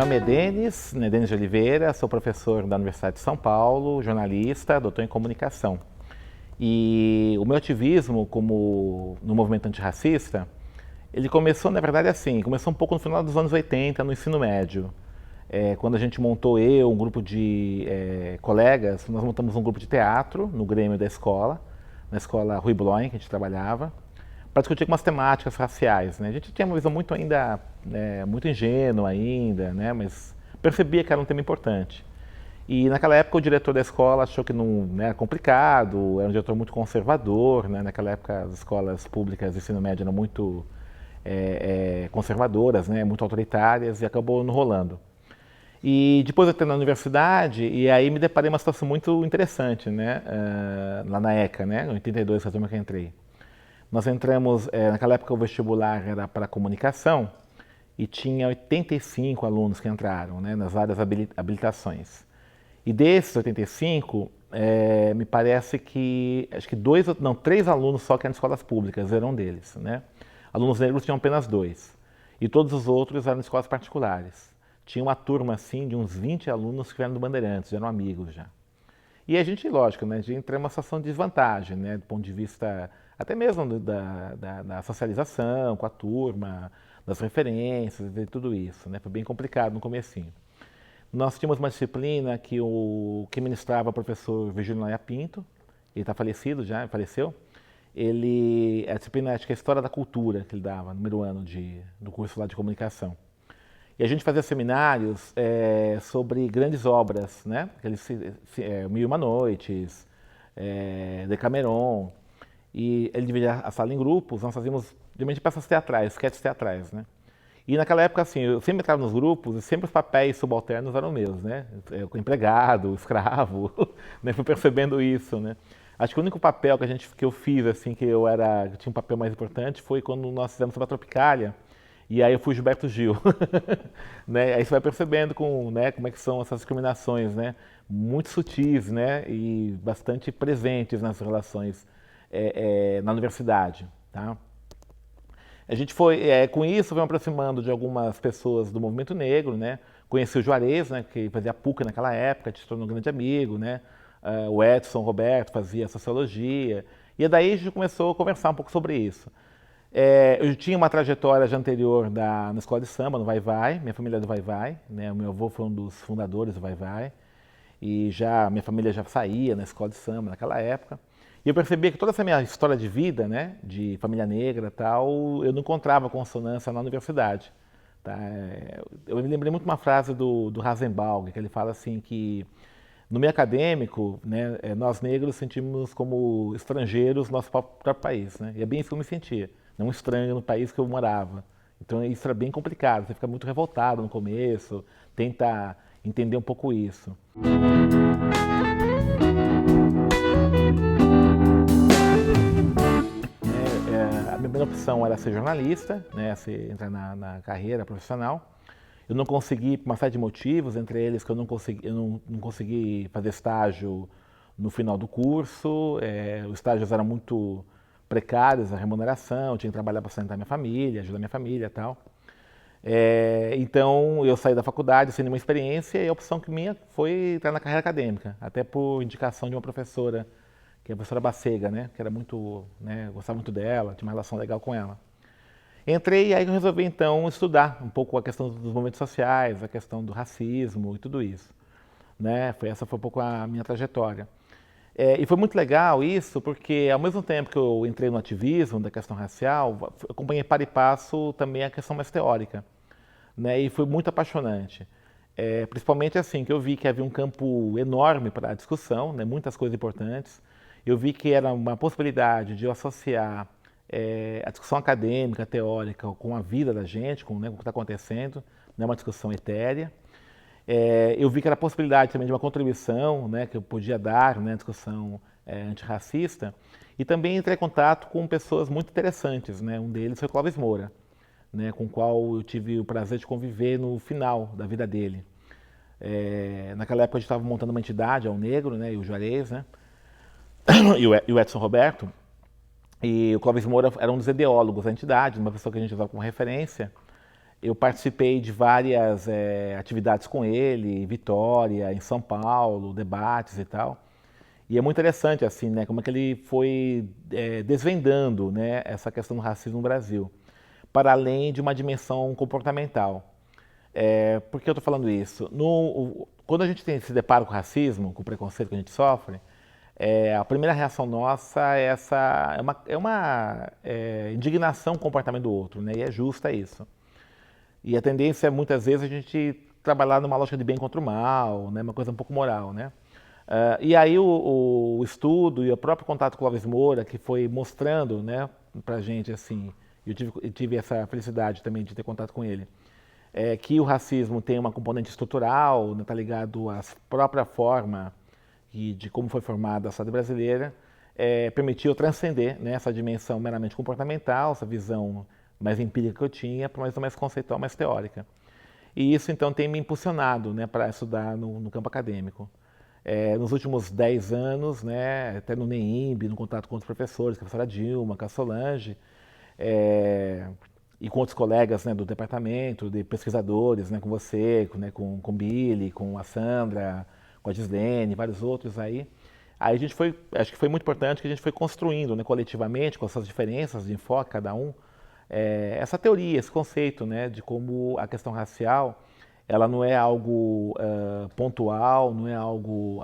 nome é Denis, né, Denis de Oliveira, sou professor da Universidade de São Paulo, jornalista, doutor em comunicação. E o meu ativismo no movimento antirracista, ele começou, na verdade, assim, começou um pouco no final dos anos 80, no ensino médio. Quando a gente montou, um grupo de colegas, nós montamos um grupo de teatro no Grêmio da escola, na escola Rui Bloin, que a gente trabalhava, para discutir algumas temáticas raciais, né? A gente tinha uma visão muito ainda, muito ingênua ainda, né? Mas percebia que era um tema importante. E naquela época o diretor da escola achou que não, né, era complicado, era um diretor muito conservador, né? Naquela época as escolas públicas de ensino médio eram muito conservadoras, né? Muito autoritárias, e acabou não rolando. E depois eu entrei na universidade e aí me deparei com uma situação muito interessante, né? Lá na ECA, né? Em 82, que eu entrei. Nós entramos, naquela época o vestibular era para comunicação e tinha 85 alunos que entraram, né, nas várias habilitações. E desses 85, me parece que, acho que três alunos só que eram de escolas públicas, eram um deles, né? Alunos negros tinham apenas dois. E todos os outros eram de escolas particulares. Tinha uma turma, assim, de uns 20 alunos que vieram do Bandeirantes, eram amigos já. E a gente, lógico, né, a gente entra em uma situação de desvantagem, né, do ponto de vista até mesmo da socialização com a turma, das referências e tudo isso, né, foi bem complicado no comecinho. Nós tínhamos uma disciplina que ministrava o professor Virgílio Noia Pinto, ele está falecido já, faleceu. A disciplina, acho que é a História da Cultura que ele dava, no primeiro ano do curso lá de comunicação. E a gente fazia seminários sobre grandes obras, né? Mil e Uma Noites, Decameron. E ele dividia a sala em grupos, nós fazíamos, geralmente, peças teatrais, sketches teatrais, né? E naquela época, assim, eu sempre entrava nos grupos e sempre os papéis subalternos eram meus, né? Empregado, escravo, né? Fui percebendo isso, né? Acho que o único papel que eu fiz, assim, que tinha um papel mais importante foi quando nós fizemos sobre a Tropicália. E aí eu fui Gilberto Gil, né? Aí você vai percebendo né, como é que são essas discriminações, né? Muito sutis, né? E bastante presentes nas relações na universidade, tá? A gente com isso, foi me aproximando de algumas pessoas do movimento negro, né? Conheci o Juarez, né? Que fazia PUC naquela época, se tornou um grande amigo, né? O Edson Roberto fazia sociologia. E daí a gente começou a conversar um pouco sobre isso. Eu tinha uma trajetória já anterior na escola de samba, no Vai Vai, minha família é do Vai Vai, né? O meu avô foi um dos fundadores do Vai Vai, e minha família já saía na escola de samba naquela época. E eu percebia que toda essa minha história de vida, né, de família negra e tal, eu não encontrava consonância na universidade. Tá? Eu me lembrei muito uma frase do Rasenbalg, que ele fala assim que no meio acadêmico, né, nós negros sentimos como estrangeiros no nosso próprio país, né? E é bem isso que eu me sentia, não estranho no país que eu morava. Então isso era bem complicado, você fica muito revoltado no começo, tenta entender um pouco isso. A minha primeira opção era ser jornalista, né, entrar na carreira profissional. Eu não consegui, por uma série de motivos, entre eles que eu não consegui fazer estágio no final do curso, os estágios eram muito precários, a remuneração, eu tinha que trabalhar para sustentar minha família, ajudar minha família e tal. Então eu saí da faculdade sem nenhuma experiência e a opção que minha foi entrar na carreira acadêmica, até por indicação de uma professora, que é a professora Bacega, né, que era muito, né, eu gostava muito dela, tinha uma relação legal com ela. Entrei e aí eu resolvi então estudar um pouco a questão dos movimentos sociais, a questão do racismo e tudo isso, né? Essa foi um pouco a minha trajetória. E foi muito legal isso, porque ao mesmo tempo que eu entrei no ativismo da questão racial, eu acompanhei para e passo também a questão mais teórica, né? E foi muito apaixonante. Principalmente assim, que eu vi que havia um campo enorme para a discussão, né? Muitas coisas importantes. Eu vi que era uma possibilidade de eu associar a discussão acadêmica, teórica, com a vida da gente, né, com o que está acontecendo, não é uma discussão etérea. Eu vi que era a possibilidade também de uma contribuição, né, que eu podia dar, né, na discussão antirracista, e também entrei em contato com pessoas muito interessantes, né, um deles foi Clóvis Moura, né, com o qual eu tive o prazer de conviver no final da vida dele. Naquela época a gente estava montando uma entidade, ao Negro, né, e o Juarez, né, e o Edson Roberto. E o Clóvis Moura era um dos ideólogos da entidade, uma pessoa que a gente usava como referência. Eu participei de várias atividades com ele, em Vitória, em São Paulo, debates e tal. E é muito interessante assim, né, como é que ele foi desvendando, né, essa questão do racismo no Brasil, para além de uma dimensão comportamental. Por que eu estou falando isso? Quando a gente se depara com o racismo, com o preconceito que a gente sofre, a primeira reação nossa é uma indignação com o comportamento do outro, né? E é justa isso. E a tendência é muitas vezes a gente trabalhar numa lógica de bem contra o mal, né? Uma coisa um pouco moral, né? E aí o estudo e o próprio contato com o Clóvis Moura, que foi mostrando, né, pra gente assim, eu tive essa felicidade também de ter contato com ele, que o racismo tem uma componente estrutural, está ligado à própria forma de como foi formada a sociedade brasileira, permitiu transcender, né, essa dimensão meramente comportamental, essa visão mais empírica que eu tinha, para uma visão mais conceitual, mais teórica. E isso então tem me impulsionado, né, para estudar no campo acadêmico. Nos últimos 10 anos, né, até no NEIMB, no contato com outros professores, com a professora Dilma, com a Solange, e com outros colegas, né, do departamento, de pesquisadores, né, com você, com o Billy, com a Sandra, com a Gislene, vários outros aí. Aí a gente foi, acho que foi muito importante que a gente foi construindo, né, coletivamente, com essas diferenças de enfoque, cada um, essa teoria, esse conceito, né, de como a questão racial, ela não é algo pontual, não é algo,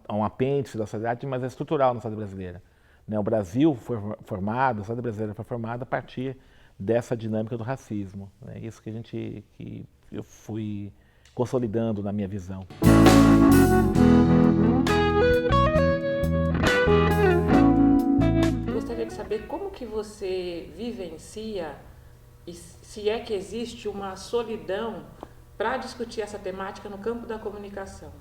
um apêndice da sociedade, mas é estrutural na sociedade brasileira. Né? O Brasil foi formado, a sociedade brasileira foi formada a partir dessa dinâmica do racismo. É isso que eu fui consolidando na minha visão. Gostaria de saber como que você vivencia e se é que existe uma solidão para discutir essa temática no campo da comunicação.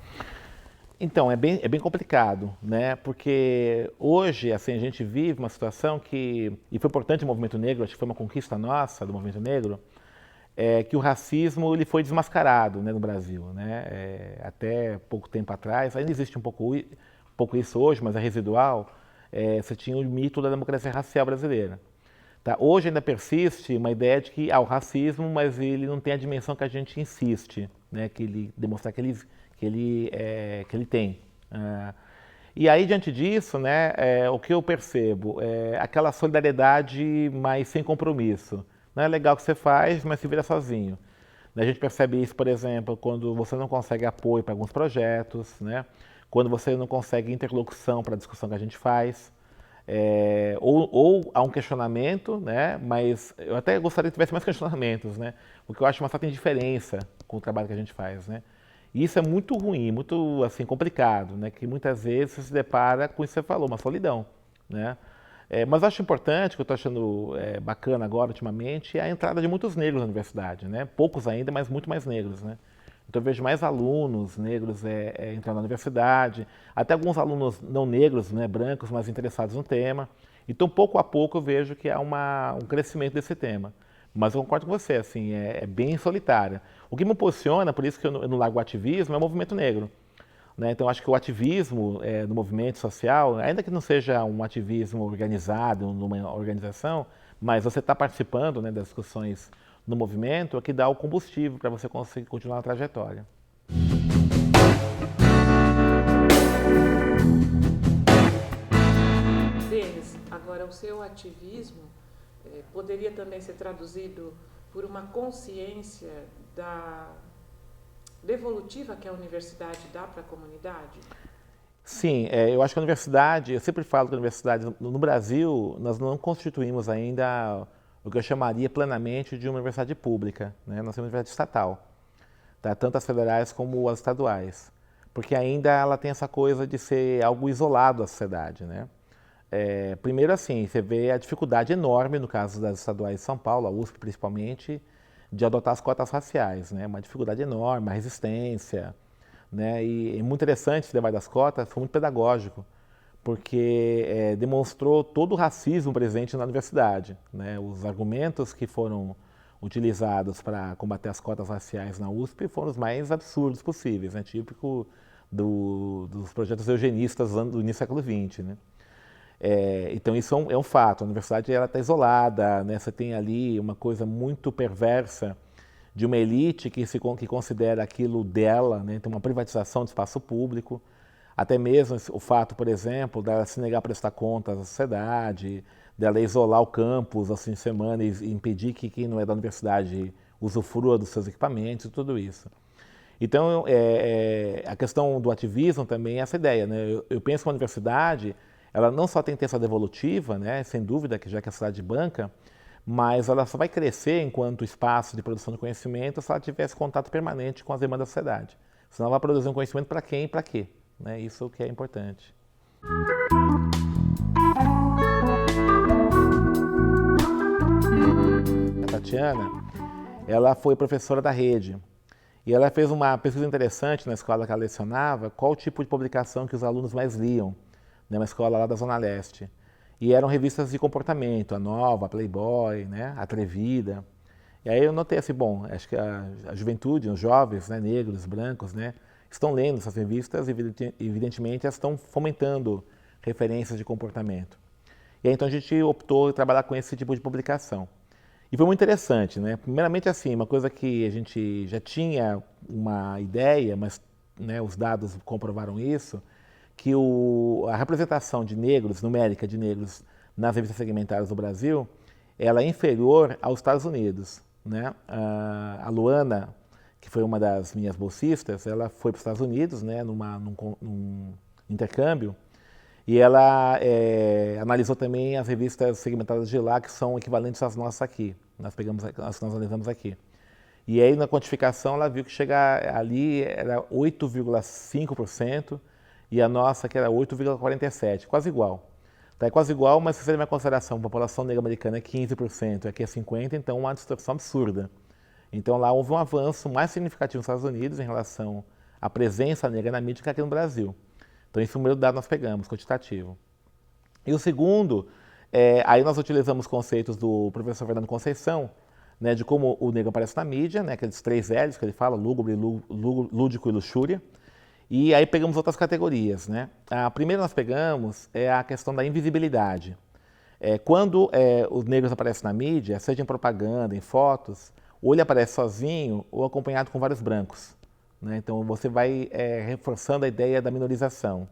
Então, é bem complicado, né? Porque hoje, assim, a gente vive uma situação e foi importante o movimento negro, acho que foi uma conquista nossa do movimento negro, que o racismo ele foi desmascarado, né, no Brasil, né? Até pouco tempo atrás, ainda existe um pouco isso hoje, mas é residual, você tinha o mito da democracia racial brasileira. Tá? Hoje ainda persiste uma ideia de que há o racismo, mas ele não tem a dimensão que a gente insiste, né? Que ele demonstrar que ele tem. E aí, diante disso, né, o que eu percebo é aquela solidariedade, mas sem compromisso. Não é legal o que você faz, mas se vira sozinho. A gente percebe isso, por exemplo, quando você não consegue apoio para alguns projetos, né? Quando você não consegue interlocução para a discussão que a gente faz. Ou há um questionamento, né? Mas eu até gostaria que tivesse mais questionamentos, né? Porque eu acho uma certa indiferença com o trabalho que a gente faz, né? E isso é muito ruim, muito assim complicado, né? Que muitas vezes você se depara com isso que você falou, uma solidão, né? Mas eu acho importante, que eu estou achando bacana agora ultimamente, é a entrada de muitos negros na universidade, né? Poucos ainda, mas muito mais negros, né? Então eu vejo mais alunos negros entrando na universidade, até alguns alunos não negros, né, brancos, mas interessados no tema. Então pouco a pouco eu vejo que há um crescimento desse tema. Mas eu concordo com você, assim, é bem solitária. O que me posiciona, por isso que eu não largo o ativismo, é o movimento negro. Né? Então acho que o ativismo no movimento social, ainda que não seja um ativismo organizado numa organização, mas você está participando, né, das discussões no movimento, é que dá o combustível para você conseguir continuar a trajetória. Denis, agora o seu ativismo poderia também ser traduzido por uma consciência da devolutiva que a universidade dá para a comunidade? Sim, eu acho que a universidade, eu sempre falo que a universidade, no Brasil, nós não constituímos ainda o que eu chamaria plenamente de uma universidade pública, né? Nós temos uma universidade estatal, tá? Tanto as federais como as estaduais, porque ainda ela tem essa coisa de ser algo isolado da sociedade, né? Primeiro assim, você vê a dificuldade enorme no caso das estaduais de São Paulo, a USP principalmente, de adotar as cotas raciais, né? Uma dificuldade enorme, uma resistência, né? E é muito interessante esse debate das cotas, foi muito pedagógico, porque demonstrou todo o racismo presente na universidade, né? Os argumentos que foram utilizados para combater as cotas raciais na USP foram os mais absurdos possíveis, né? Típico dos projetos eugenistas do início do século XX, né? Então isso é um fato, a universidade está isolada, né? Você tem ali uma coisa muito perversa de uma elite que considera aquilo dela, né? Tem uma privatização do espaço público, até mesmo o fato, por exemplo, dela se negar a prestar contas à sociedade, dela isolar o campus assim de semana e impedir que quem não é da universidade usufrua dos seus equipamentos e tudo isso. Então, a questão do ativismo também é essa ideia, né? Eu penso que a universidade, ela não só tem que ter essa devolutiva, né? Sem dúvida, que já que a cidade banca, mas ela só vai crescer enquanto espaço de produção de conhecimento se ela tivesse contato permanente com as demandas da sociedade. Senão ela vai produzir um conhecimento para quem e para quê, né? Isso que é importante. A Tatiana, ela foi professora da rede. E ela fez uma pesquisa interessante na escola que ela lecionava, qual o tipo de publicação que os alunos mais liam, né, uma escola lá da Zona Leste. E eram revistas de comportamento, a Nova, a Playboy, né, a Atrevida. E aí eu notei assim, bom, acho que a juventude, os jovens, né, negros, brancos, né, estão lendo essas revistas e evidentemente elas estão fomentando referências de comportamento. E aí então a gente optou em trabalhar com esse tipo de publicação. E foi muito interessante, né? Primeiramente assim, uma coisa que a gente já tinha uma ideia, mas né, os dados comprovaram isso, que a representação de negros, numérica de negros nas revistas segmentadas do Brasil, ela é inferior aos Estados Unidos, né? A Luana, que foi uma das minhas bolsistas, ela foi para os Estados Unidos, né, num intercâmbio, e ela analisou também as revistas segmentadas de lá, que são equivalentes às nossas aqui. Nós pegamos as que nós analisamos aqui. E aí, na quantificação, ela viu que chegar ali era 8,5% e a nossa que era 8,47%, quase igual. Tá, é quase igual, mas se você levar em consideração a população negra americana é 15%, aqui é 50%, então uma distorção absurda. Então lá houve um avanço mais significativo nos Estados Unidos em relação à presença negra na mídia que aqui no Brasil. Então, esse primeiro dado nós pegamos, quantitativo. E o segundo, aí nós utilizamos conceitos do professor Fernando Conceição, né, de como o negro aparece na mídia, né, aqueles 3 L's que ele fala, lúgubre, lúdico e luxúria. E aí pegamos outras categorias, né. A primeira nós pegamos é a questão da invisibilidade. Quando os negros aparecem na mídia, seja em propaganda, em fotos, ou ele aparece sozinho ou acompanhado com vários brancos. Né? Então você vai reforçando a ideia da minorização.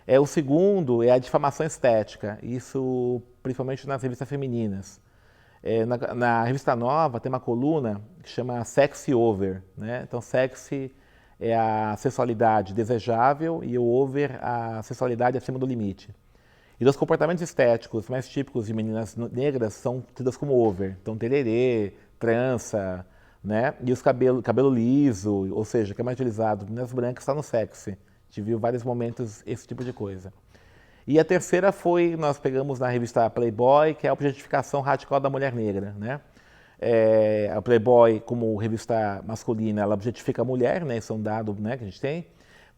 O segundo é a difamação estética, isso principalmente nas revistas femininas. Na revista Nova tem uma coluna que chama Sexy Over. Né? Então sexy é a sexualidade desejável e o over a sexualidade acima do limite. E os comportamentos estéticos mais típicos de meninas negras são tidos como over. Então tererê, trança, né? E os cabelo liso, ou seja, que é mais utilizado nas brancas, está no sexy. A gente viu vários momentos esse tipo de coisa. E a terceira foi, nós pegamos na revista Playboy, que é a objetificação radical da mulher negra, né? A Playboy, como revista masculina, ela objetifica a mulher, né? Isso é um dado, né, que a gente tem.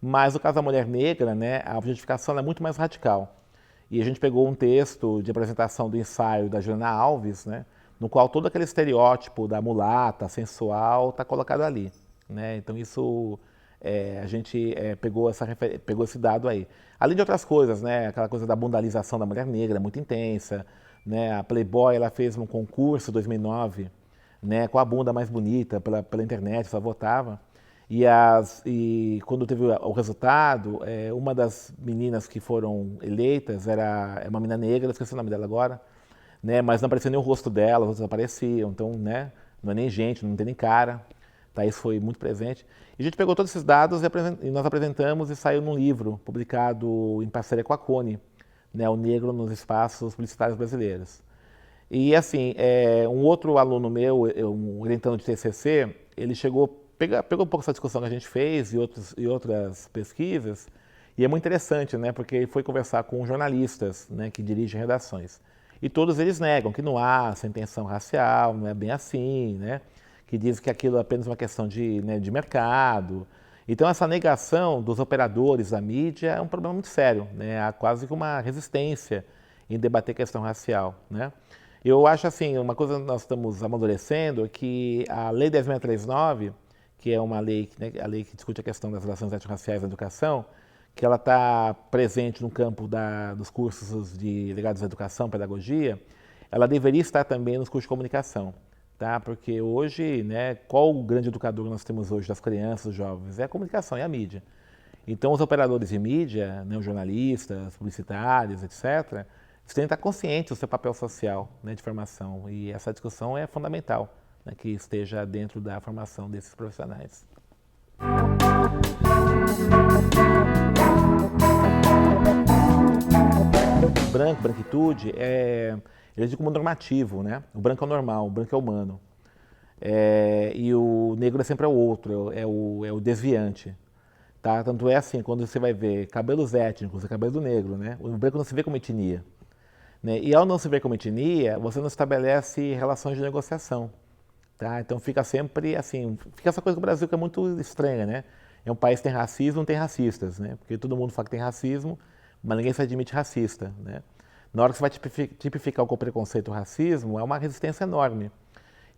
Mas no caso da mulher negra, né, a objetificação é muito mais radical. E a gente pegou um texto de apresentação do ensaio da Juliana Alves, né? No qual todo aquele estereótipo da mulata, sensual, está colocado ali. Né? Então isso, a gente pegou esse dado aí. Além de outras coisas, né? Aquela coisa da bundalização da mulher negra, muito intensa. Né? A Playboy ela fez um concurso em 2009, né? Com a bunda mais bonita pela internet, só votava. E quando teve o resultado, uma das meninas que foram eleitas era uma menina negra, esqueci o nome dela agora, né, mas não aparecia nem o rosto dela, os outros apareciam, então, né, não é nem gente, não tem nem cara, tá, isso foi muito presente. E a gente pegou todos esses dados e nós apresentamos e saiu num livro publicado em parceria com a CONE, né, O Negro nos Espaços Publicitários Brasileiros. E assim, um outro aluno meu, um orientando de TCC, ele pegou um pouco essa discussão que a gente fez e outras pesquisas, e é muito interessante, né, porque ele foi conversar com jornalistas, né, que dirigem redações. E todos eles negam que não há essa intenção racial, não é bem assim, né? Que dizem que aquilo é apenas uma questão de mercado. Então essa negação dos operadores da mídia é um problema muito sério, né? Há quase que uma resistência em debater a questão racial, né? Eu acho assim, uma coisa que nós estamos amadurecendo é que a Lei 10.639, que é uma lei, né, a lei que discute a questão das relações étnico-raciais na educação, que ela está presente no campo dos cursos ligados à educação, pedagogia, ela deveria estar também nos cursos de comunicação. tá? Porque hoje, né, qual o grande educador que nós temos hoje das crianças, dos jovens? É a comunicação, é a mídia. Então, os operadores de mídia, né, os jornalistas, publicitários, etc., eles têm que estar conscientes do seu papel social, né, de formação. E essa discussão é fundamental, né, que esteja dentro da formação desses profissionais. Branco, branquitude, ele é como normativo, né? O branco é o normal, o branco é o humano. E o negro é sempre o outro, é o desviante. Tá? Tanto é assim, quando você vai ver cabelos étnicos, cabelo negro, né? O branco não se vê como etnia. Né? E ao não se ver como etnia, você não estabelece relações de negociação. Tá? Então fica sempre assim, fica essa coisa do Brasil que é muito estranha, né? É um país que tem racismo, não tem racistas, né? Porque todo mundo fala que tem racismo, mas ninguém se admite racista, né? Na hora que você vai tipificar com preconceito o racismo, é uma resistência enorme.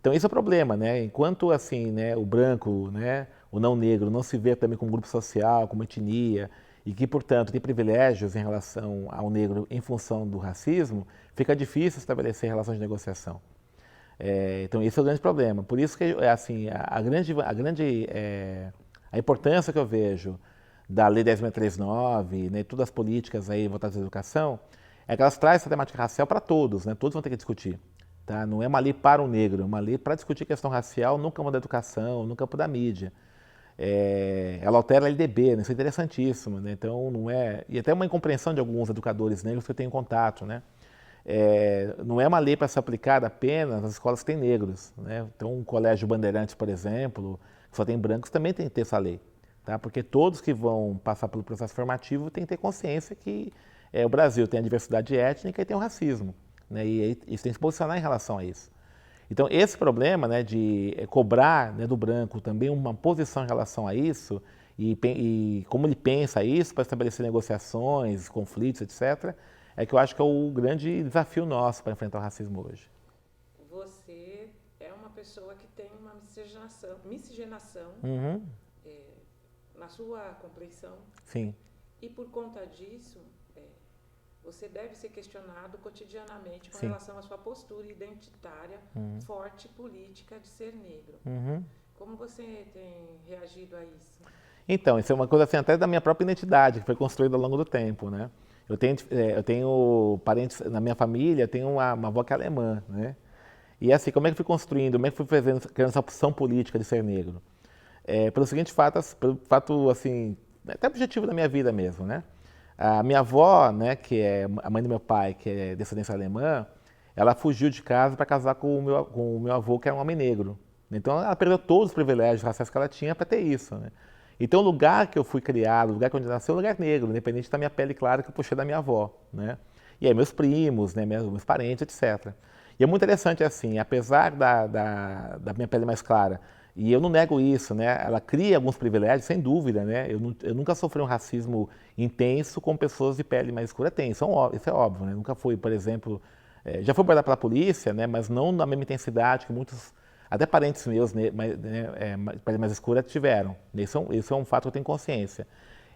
Então esse é o problema, né? Enquanto assim, né, o branco, né, o não negro não se vê também como grupo social, como etnia, e que, portanto, tem privilégios em relação ao negro em função do racismo, fica difícil estabelecer relações de negociação. Então esse é o grande problema. Por isso que assim, a importância que eu vejo da Lei 10.639, né, todas as políticas aí voltadas à educação, é que elas trazem essa temática racial para todos, né? Todos vão ter que discutir. Tá? Não é uma lei para o negro, é uma lei para discutir questão racial no campo da educação, no campo da mídia. Ela altera a LDB, né? Isso é interessantíssimo. Né? Então, não é... E até uma incompreensão de alguns educadores negros que eu tenho contato. Né? Não é uma lei para ser aplicada apenas nas escolas que têm negros. Né? Então, um colégio Bandeirantes, por exemplo, que só tem brancos, também tem que ter essa lei. Tá? Porque todos que vão passar pelo processo formativo têm que ter consciência que o Brasil tem a diversidade étnica e tem o racismo. Né, e eles têm que se posicionar em relação a isso. Então, esse problema, né, de cobrar, né, do branco também uma posição em relação a isso e como ele pensa isso para estabelecer negociações, conflitos, etc., é que eu acho que é o grande desafio nosso para enfrentar o racismo hoje. Você é uma pessoa que tem uma miscigenação Uhum. Na sua compreensão. Sim. E por conta disso, você deve ser questionado cotidianamente com Sim. relação à sua postura identitária, forte, política de ser negro. Como você tem reagido a isso? Então, isso é uma coisa assim, até da minha própria identidade, que foi construída ao longo do tempo, né? Eu tenho parentes, na minha família, tenho uma avó que é alemã, né? E assim, como é que fui construindo, como é que fui criando essa opção política de ser negro? Pelo seguinte pelo fato, assim, até objetivo da minha vida mesmo, né? A minha avó, né, que é a mãe do meu pai, que é descendência alemã, ela fugiu de casa para casar com o meu avô, que era um homem negro. Então ela perdeu todos os privilégios raciais que ela tinha para ter isso. Né? Então o lugar que eu fui criado, o lugar onde eu nasci, é um lugar negro, independente da minha pele clara que eu puxei da minha avó. Né? E aí meus primos, né, meus parentes, etc. E é muito interessante assim, apesar da minha pele mais clara, e eu não nego isso, né? Ela cria alguns privilégios, sem dúvida, né? Eu nunca sofri um racismo intenso com pessoas de pele mais escura. Tem, isso é óbvio, né? Nunca fui, por exemplo, já fui abordado pela polícia, né? Mas não na mesma intensidade que muitos, até parentes meus, né? Pele mais escura tiveram. Isso é um fato que eu tenho consciência.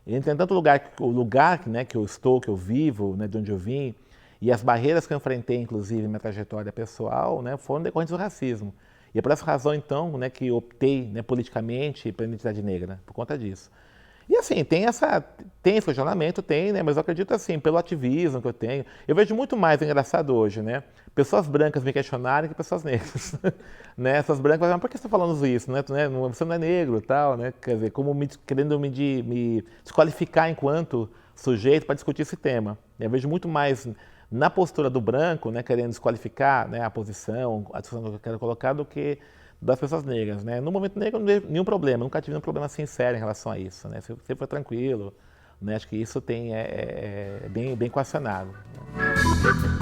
Entretanto, o lugar né, que eu estou, que eu vivo, né, de onde eu vim, e as barreiras que eu enfrentei, inclusive, na minha trajetória pessoal, né, foram decorrentes do racismo. E é por essa razão, então, né, que eu optei, né, politicamente pela identidade negra, por conta disso. E assim, tem esse questionamento, né, mas eu acredito assim, pelo ativismo que eu tenho. Eu vejo muito mais, é engraçado hoje, né, pessoas brancas me questionarem que pessoas negras. Né, essas brancas falam, por que você está falando isso? Né? Você não é negro e tal, né? Quer dizer, querendo me desqualificar enquanto sujeito para discutir esse tema. Eu vejo muito mais na postura do branco, né, querendo desqualificar, né, a posição, a discussão que eu quero colocar, do que das pessoas negras. Né? No momento negro não tive nenhum problema, nunca tive nenhum problema sincero em relação a isso. Né? Sempre foi tranquilo. Né? Acho que isso é bem equacionado. Né?